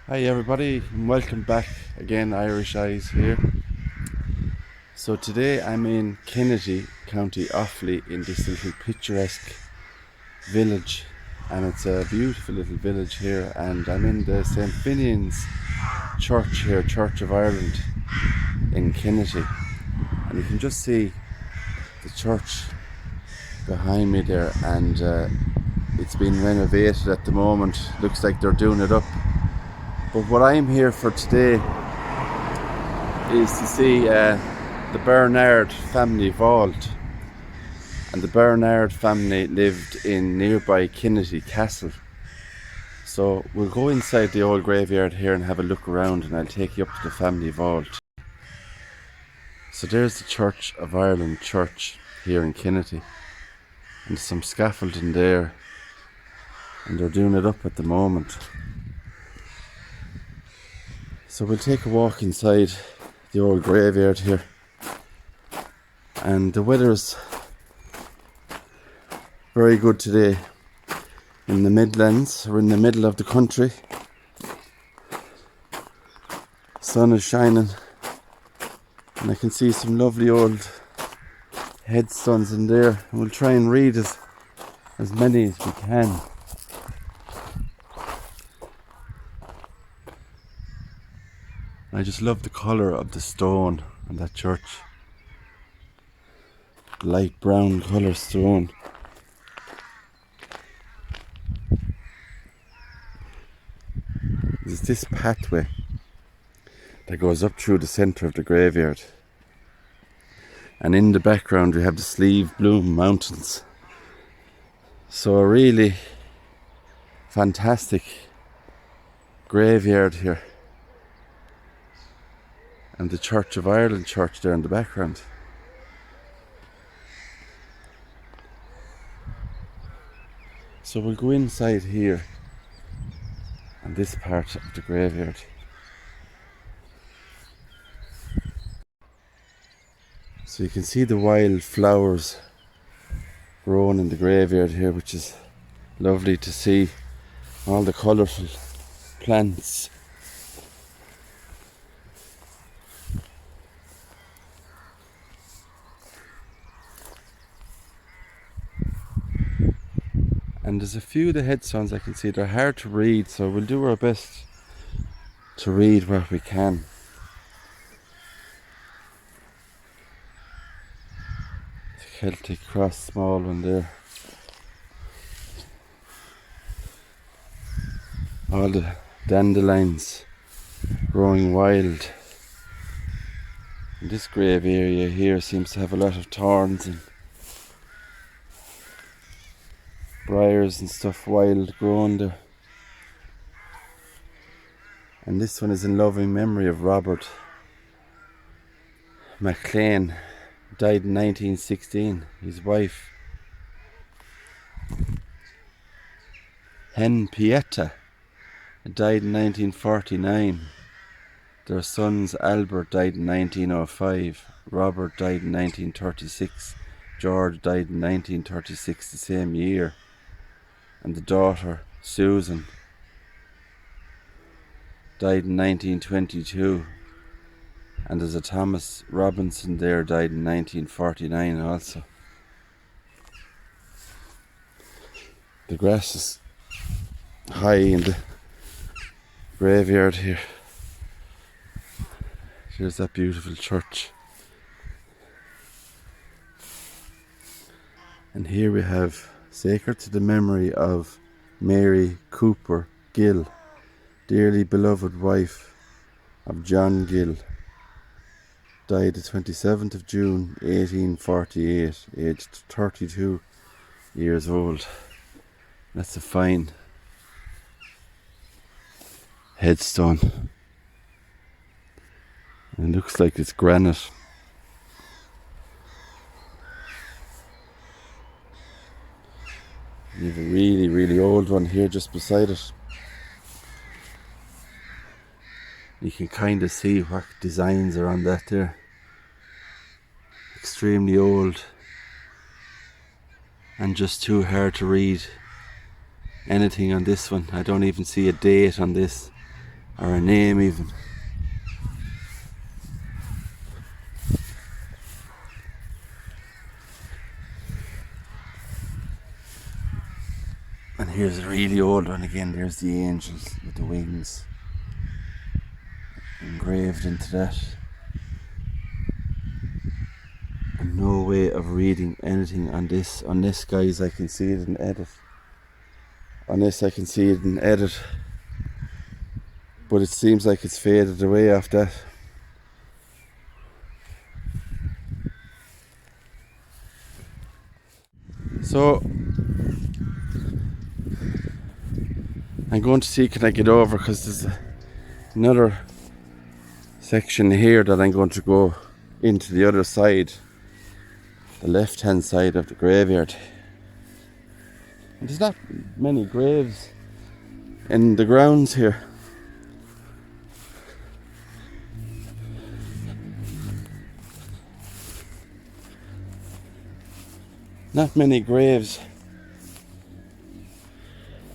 Hi everybody, and welcome back again. Irish Eyes here. So today I'm in Kinnitty, County Offaly, in this little picturesque village, and it's a beautiful little village here, and I'm in the St. Finian's Church here, Church of Ireland in Kinnitty, and you can just see the church behind me there, and it's been renovated at the moment. Looks like they're doing it up. But what I'm here for today is to see the Barnard family vault. And the Barnard family lived in nearby Kinnitty Castle. So we'll go inside the old graveyard here and have a look around, and I'll take you up to the family vault. So there's the Church of Ireland church here in Kinnitty. And some scaffolding there. And they're doing it up at the moment. So we'll take a walk inside the old graveyard here, and the weather's very good today in the Midlands. We're in the middle of the country. Sun is shining, and I can see some lovely old headstones in there, and we'll try and read as many as we can. I just love the colour of the stone on that church. Light brown colour stone. There's this pathway that goes up through the centre of the graveyard. And in the background we have the Slieve Bloom Mountains. So a really fantastic graveyard here. And the Church of Ireland church there in the background. So we'll go inside here and this part of the graveyard. So you can see the wild flowers growing in the graveyard here, which is lovely to see. All the colourful plants. And there's a few of the headstones I can see. They're hard to read, so we'll do our best to read what we can. The Celtic cross, small one there. All the dandelions growing wild. And this grave area here seems to have a lot of thorns and briars and stuff wild growing there. And this one is in loving memory of Robert MacLean, died in 1916. His wife Henrietta died in 1949. Their sons Albert died in 1905, Robert died in 1936, George died in 1936, the same year. And the daughter, Susan, died in 1922. And there's a Thomas Robinson there, died in 1949 also. The grass is high in the graveyard here. Here's that beautiful church. And here we have sacred to the memory of Mary Cooper Gill, dearly beloved wife of John Gill, died the 27th of June 1848, aged 32 years old. That's a fine headstone. It looks like it's granite. You have a really, really old one here just beside it. You can kind of see what designs are on that there. Extremely old and just too hard to read anything on this one. I don't even see a date on this. or a name even. And here's a really old one again. There's the angels with the wings engraved into that. And no way of reading anything on this. On this, guys, I can see it in edit. On this I can see it in edit. But it seems like it's faded away off that. So I'm going to see, can I get over, because there's another section here that I'm going to go into the other side, the left hand side of the graveyard. And there's not many graves in the grounds here. Not many graves.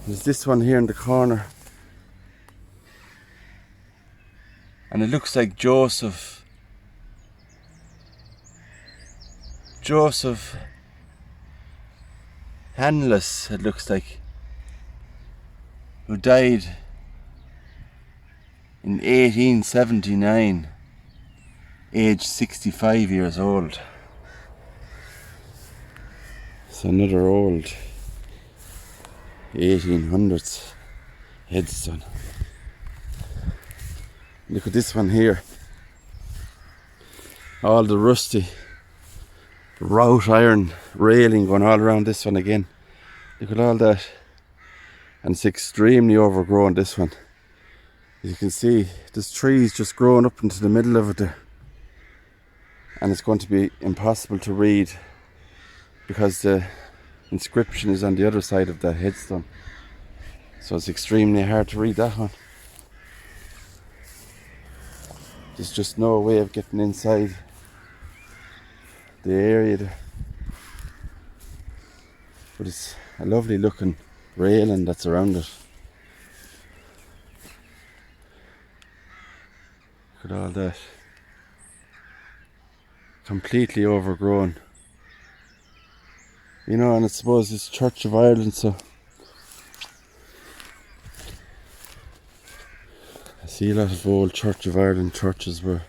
There's this one here in the corner. And it looks like Joseph Hanless, it looks like, who died in 1879, aged 65 years old. It's another old 1800s headstone. Look at this one here. All the rusty wrought iron railing going all around this one again. Look at all that. And it's extremely overgrown, this one. As you can see, there's trees just growing up into the middle of it there. And it's going to be impossible to read, because the inscription is on the other side of that headstone. So it's extremely hard to read that one. There's just no way of getting inside the area there. But it's a lovely looking railing that's around it. Look at all that. Completely overgrown. You know, and I suppose it's Church of Ireland, so I see a lot of old Church of Ireland churches where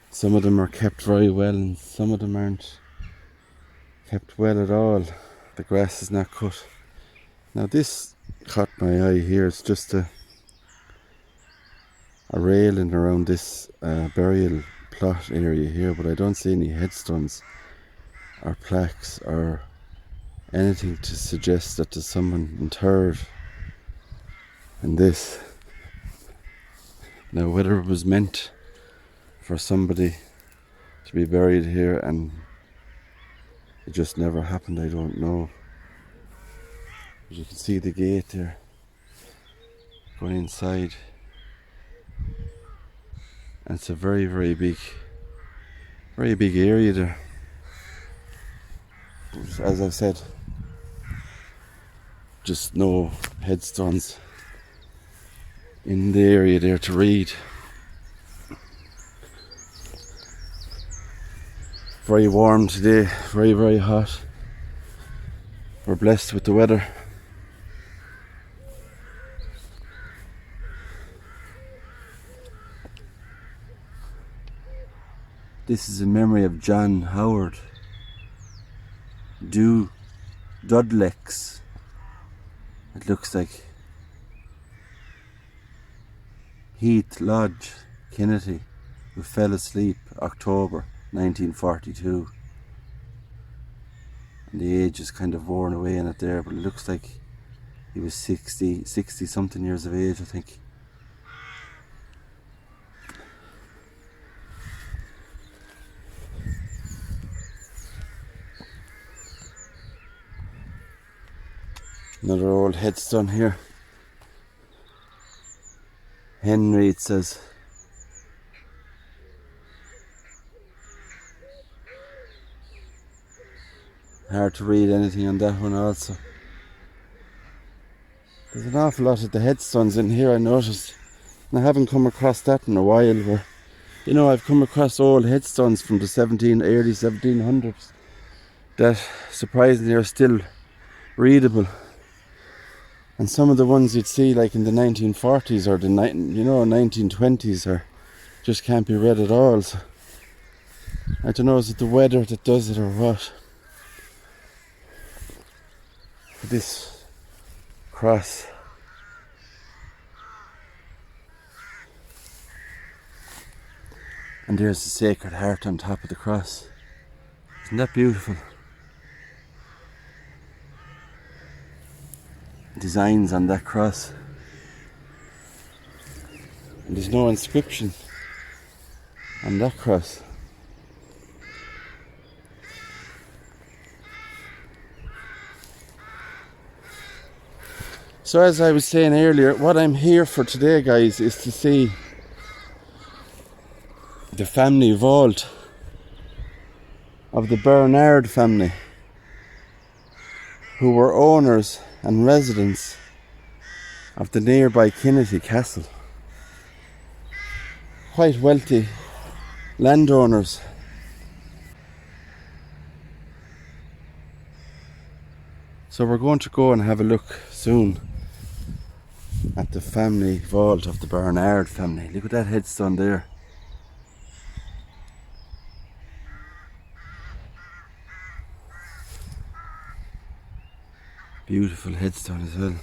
some of them are kept very well and some of them aren't kept well at all. The grass is not cut. Now this caught my eye here. It's just a railing around this burial plot area here, but I don't see any headstones or plaques or anything to suggest that there's someone interred in this. Now whether it was meant for somebody to be buried here and it just never happened, I don't know. As you can see the gate there going inside, and it's a very big area there. As I said, just no headstones in the area there to read. Very warm today, very hot. We're blessed with the weather. This is in memory of John Howard Dudlex. It looks like Heath Lodge, Kinnitty, who fell asleep October 1942. And the age is kind of worn away in it there, but it looks like he was 60 something years of age, I think. Another old headstone here. Henry, it says. Hard to read anything on that one also. There's an awful lot of the headstones in here, I noticed. And I haven't come across that in a while. Where, you know, I've come across old headstones from the early 1700s that surprisingly are still readable. And some of the ones you'd see like in the 1940s or the 1920s are just can't be read at all. So I don't know, is it the weather that does it or what? This cross. And there's the Sacred Heart on top of the cross. Isn't that beautiful? Designs on that cross. And there's no inscription on that cross. So as I was saying earlier, what I'm here for today, guys, is to see the family vault of the Barnard family, who were owners and residents of the nearby Kinnitty Castle. Quite wealthy landowners. So we're going to go and have a look soon at the family vault of the Barnard family. Look at that headstone there. Beautiful headstone as well.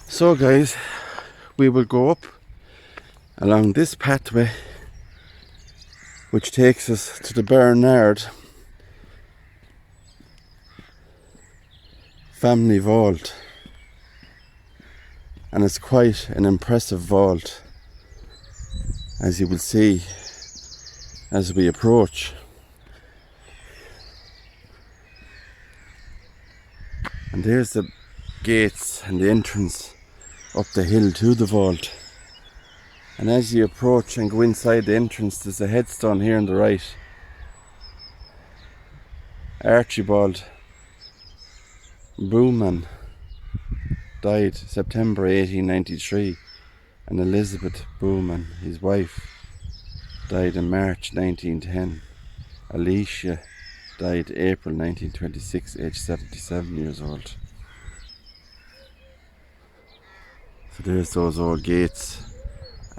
So guys, we will go up along this pathway which takes us to the Barnard family vault, and it's quite an impressive vault, as you will see as we approach. And there's the gates and the entrance up the hill to the vault. And as you approach and go inside the entrance, there's a headstone here on the right. Archibald Bowman died September 1893, and Elizabeth Bowman, his wife, died in March 1910. Alicia died April 1926, aged 77 years old. So there's those old gates,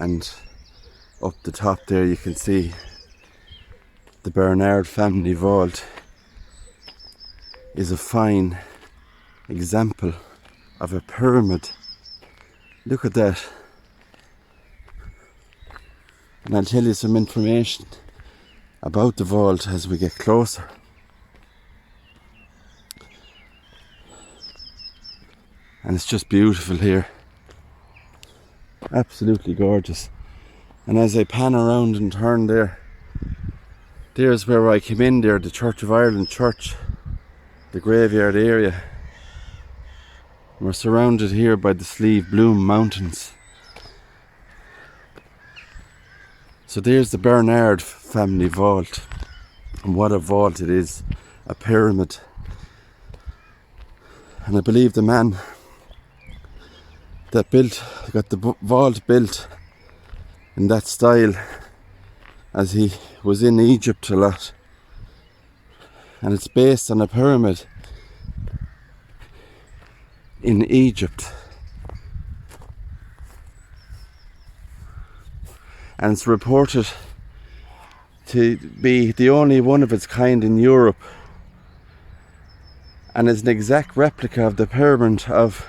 and up the top there you can see the Barnard family vault is a fine example of a pyramid. Look at that. And I'll tell you some information about the vault as we get closer. And it's just beautiful here. Absolutely gorgeous. And as I pan around and turn there, there's where I came in there, the Church of Ireland church, the graveyard area. We're surrounded here by the Slieve Bloom Mountains. So there's the Barnard family vault, and what a vault it is, a pyramid. And I believe the man that got the vault built in that style, as he was in Egypt a lot, and it's based on a pyramid in Egypt, and it's reported to be the only one of its kind in Europe, and is an exact replica of the pyramid of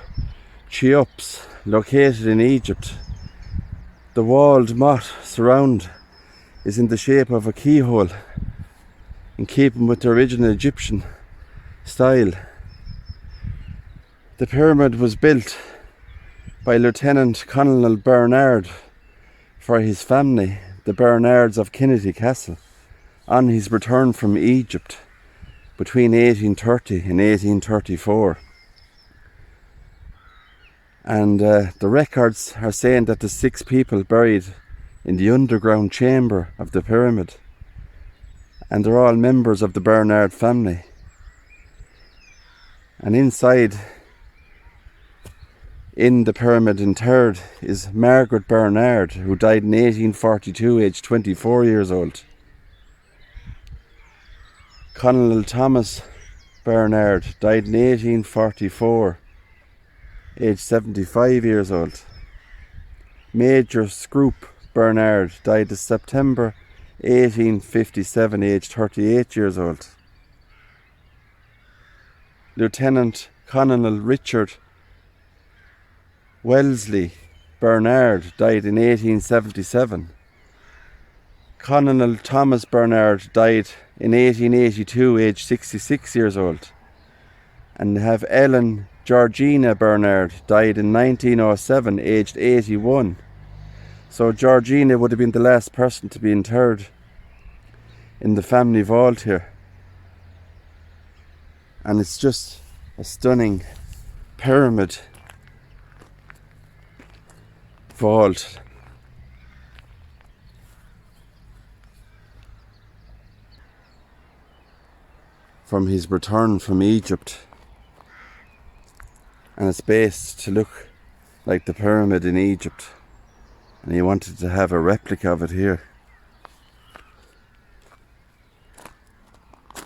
Cheop, located in Egypt. The walled motte surround is in the shape of a keyhole, in keeping with the original Egyptian style. The pyramid was built by Lieutenant Colonel Barnard for his family, the Barnards of Kinnitty Castle, on his return from Egypt between 1830 and 1834. And the records are saying that the 6 people buried in the underground chamber of the pyramid, and they're all members of the Barnard family. And inside, in the pyramid interred, is Margaret Barnard, who died in 1842, aged 24 years old. Colonel Thomas Barnard died in 1844, aged 75 years old. Major Scroop Barnard died in September 1857, aged 38 years old. Lieutenant Colonel Richard Wellesley-Bernard died in 1877. Colonel Thomas Barnard died in 1882, aged 66 years old. And have Ellen Georgina Barnard died in 1907, aged 81. So Georgina would have been the last person to be interred in the family vault here. And it's just a stunning pyramid vault. From his return from Egypt. And it's based to look like the pyramid in Egypt. And he wanted to have a replica of it here.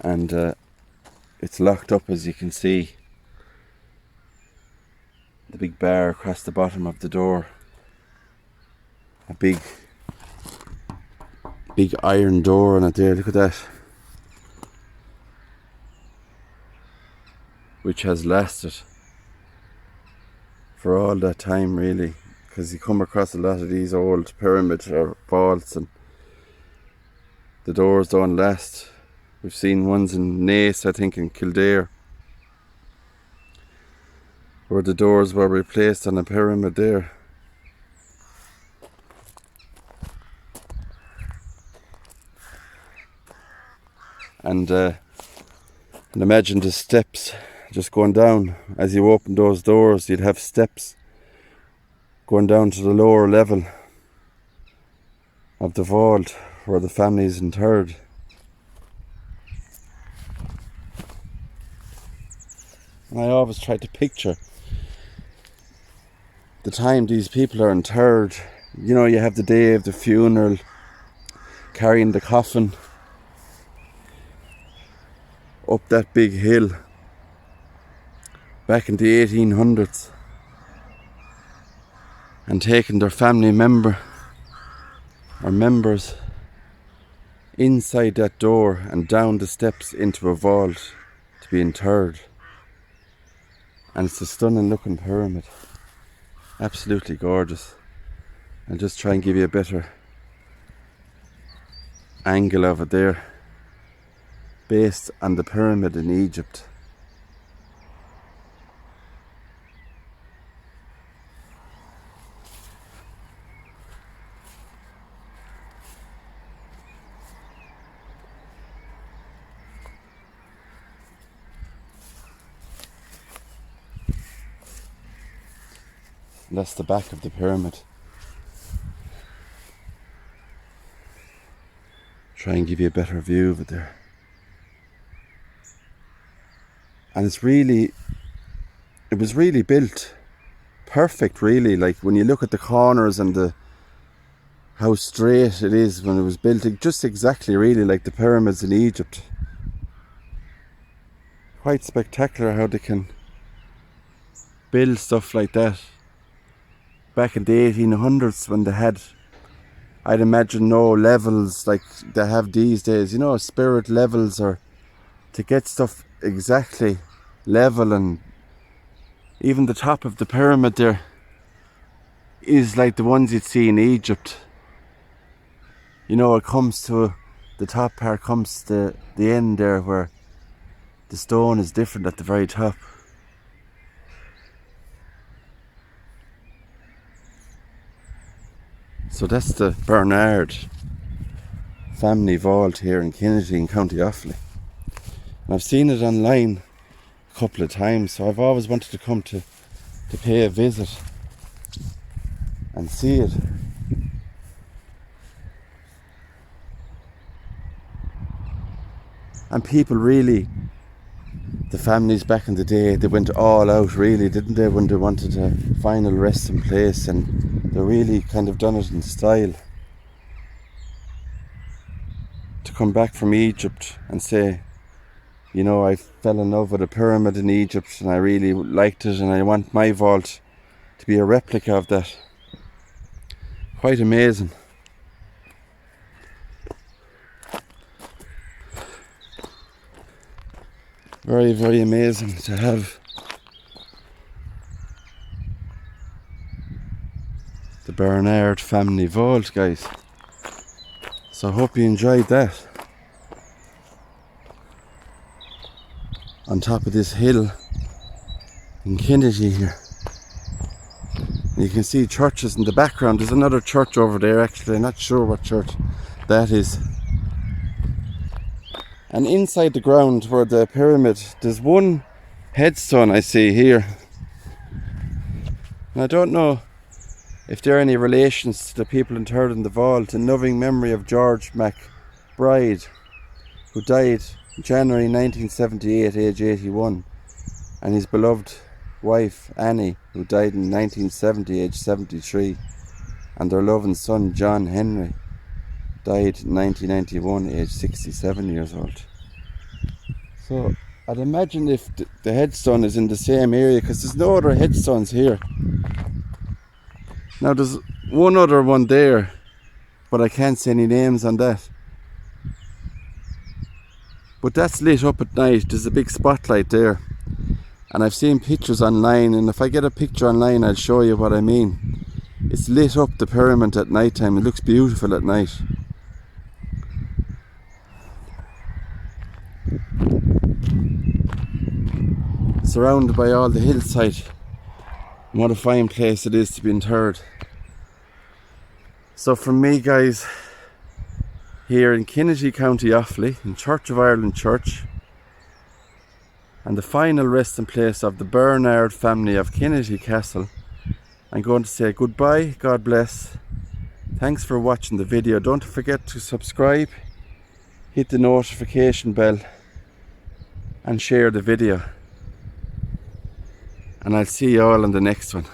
And it's locked up, as you can see. The big bar across the bottom of the door. A big iron door on it there, look at that. Which has lasted for all that time, really, because you come across a lot of these old pyramids or vaults and the doors don't last. We've seen ones in Naas, I think in Kildare, where the doors were replaced on a pyramid there. And imagine the steps just going down. As you open those doors, you'd have steps going down to the lower level of the vault where the family is interred. And I always try to picture the time these people are interred. You know, you have the day of the funeral, carrying the coffin up that big hill back in the 1800s, and taking their family member or members inside that door and down the steps into a vault to be interred. And it's a stunning looking pyramid, absolutely gorgeous. I'll just try and give you a better angle of it there, based on the pyramid in Egypt. And that's the back of the pyramid. Try and give you a better view of it there. And it was really built perfect, really. Like when you look at the corners and how straight it is when it was built, just exactly really like the pyramids in Egypt. Quite spectacular how they can build stuff like that. Back in the 1800s, when they had, I'd imagine, no levels like they have these days, you know, spirit levels, or to get stuff exactly level. And even the top of the pyramid there is like the ones you'd see in Egypt. You know, it comes to the top part, comes to the end there where the stone is different at the very top. So that's the Barnard family vault here in Kinnitty in County Offaly. And I've seen it online a couple of times, so I've always wanted to come to pay a visit and see it. And people really, the families back in the day, they went all out really, didn't they, when they wanted a final resting place, and they really kind of done it in style. To come back from Egypt and say, you know, I fell in love with a pyramid in Egypt and I really liked it and I want my vault to be a replica of that. Quite amazing. Very, very amazing to have the Barnard family vault, guys. So I hope you enjoyed that. On top of this hill in Kinnitty here. You can see churches in the background. There's another church over there actually. I'm not sure what church that is. And inside the ground where the pyramid, there's one headstone I see here. And I don't know if there are any relations to the people interred in the vault, in loving memory of George McBride, who died January 1978, age 81, and his beloved wife Annie, who died in 1970, age 73, and their loving son John Henry died in 1991, age 67 years old. So I'd imagine if the headstone is in the same area, because there's no other headstones here. Now there's one other one there, but I can't see any names on that. But that's lit up at night. There's a big spotlight there. And I've seen pictures online, and if I get a picture online I'll show you what I mean. It's lit up, the pyramid, at night time. It looks beautiful at night. Surrounded by all the hillside. And what a fine place it is to be interred. So from me, guys, here in Kinnitty, County Offaly, in Church of Ireland Church, and the final resting place of the Barnard family of Kinnitty Castle, I'm going to say goodbye, God bless. Thanks for watching the video. Don't forget to subscribe, hit the notification bell, and share the video. And I'll see you all in the next one.